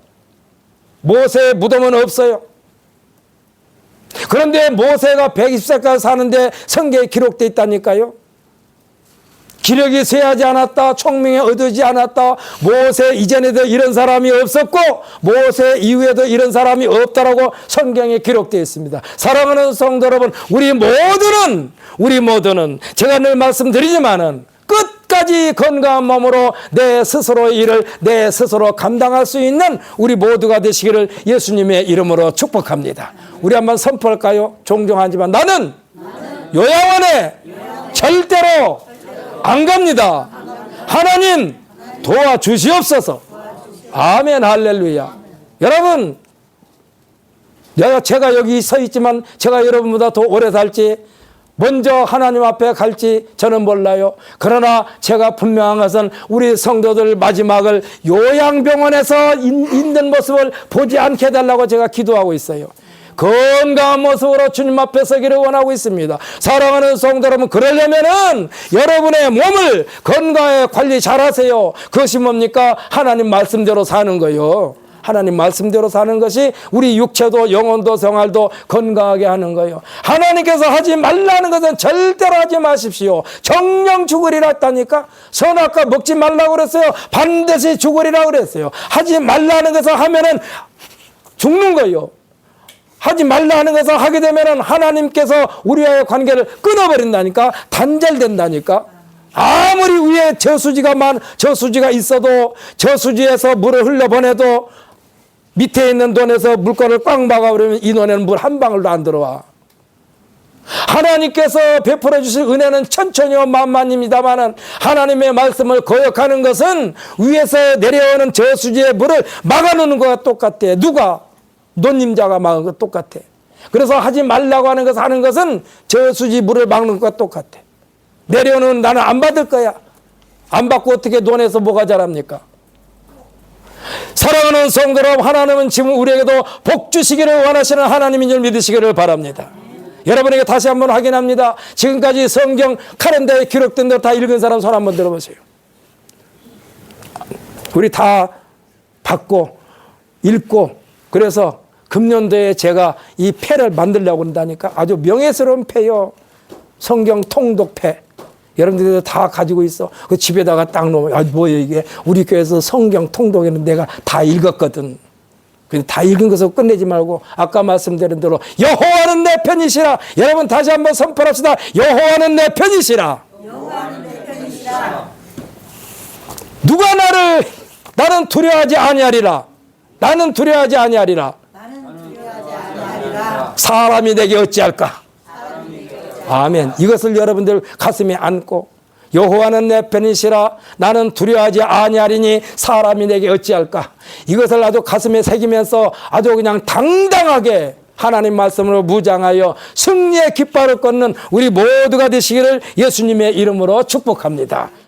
모세의 무덤은 없어요. 그런데 모세가 120세까지 사는데 성경에 기록되어 있다니까요. 기력이 쇠하지 않았다. 총명이 어두지 않았다. 모세 이전에도 이런 사람이 없었고 모세 이후에도 이런 사람이 없다라고 성경에 기록되어 있습니다. 사랑하는 성도 여러분, 우리 모두는 제가 늘 말씀드리지만은 끝까지 건강한 몸으로 내 스스로의 일을 내 스스로 감당할 수 있는 우리 모두가 되시기를 예수님의 이름으로 축복합니다. 우리 한번 선포할까요? 종종 하지만 나는 요양원에 절대로 안 갑니다. 하나님 도와주시옵소서. 아멘, 할렐루야. 여러분, 제가 여기 서 있지만 제가 여러분보다 더 오래 살지 먼저 하나님 앞에 갈지 저는 몰라요. 그러나 제가 분명한 것은 우리 성도들 마지막을 요양병원에서 있는 모습을 보지 않게 해달라고 제가 기도하고 있어요. 건강한 모습으로 주님 앞에 서기를 원하고 있습니다. 사랑하는 성도 여러분, 그러려면은 여러분의 몸을 건강하게 관리 잘하세요. 그것이 뭡니까? 하나님 말씀대로 사는 거예요. 하나님 말씀대로 사는 것이 우리 육체도 영혼도 생활도 건강하게 하는 거예요. 하나님께서 하지 말라는 것은 절대로 하지 마십시오. 정령 죽으리라 했다니까. 선악과 먹지 말라고 그랬어요. 반드시 죽으리라 그랬어요. 하지 말라는 것을 하면은 죽는 거예요. 하지 말라 하는 것을 하게 되면은 하나님께서 우리와의 관계를 끊어버린다니까. 단절된다니까. 아무리 위에 저수지가 있어도 저수지에서 물을 흘려보내도 밑에 있는 돈에서 물건을 꽉 막아버리면 이 돈에는 물 한 방울도 안 들어와. 하나님께서 베풀어 주실 은혜는 천천히요 만만입니다마는 하나님의 말씀을 거역하는 것은 위에서 내려오는 저수지의 물을 막아놓는 것과 똑같아. 누가? 논림자가 막은 것 똑같아. 그래서 하지 말라고 하는 것을 하는 것은 저수지 물을 막는 것과 똑같아. 내려오는 나는 안 받을 거야. 안 받고 어떻게 논에서 뭐가 자랍니까? 사랑하는 성도 여러분, 하나님은 지금 우리에게도 복 주시기를 원하시는 하나님인 줄 믿으시기를 바랍니다. 여러분에게 다시 한번 확인합니다. 지금까지 성경 카렌더에 기록된 대로 다 읽은 사람 손 한번 들어보세요. 우리 다 받고 읽고 그래서 금년도에 제가 이 패를 만들려고 한다니까. 아주 명예스러운 패요. 성경 통독패. 여러분들도 다 가지고 있어. 그 집에다가 딱 놓으면, 아, 뭐야 이게. 우리 교회에서 성경 통독에는 내가 다 읽었거든. 근데 다 읽은 것을 끝내지 말고 아까 말씀드린 대로 여호와는 내 편이시라. 여러분 다시 한번 선포합시다. 여호와는 내 편이시라. 여호와는 내 편이시라. 누가 나는 두려워하지 아니하리라. 나는 두려워하지 아니하리라. 나는 두려워하지 아니하리라. 사람이 내게 어찌할까? 아멘. 이것을 여러분들 가슴에 안고 여호와는 내 편이시라. 나는 두려워하지 아니하리니 사람이 내게 어찌할까? 이것을 아주 가슴에 새기면서 아주 그냥 당당하게 하나님 말씀으로 무장하여 승리의 깃발을 걷는 우리 모두가 되시기를 예수님의 이름으로 축복합니다.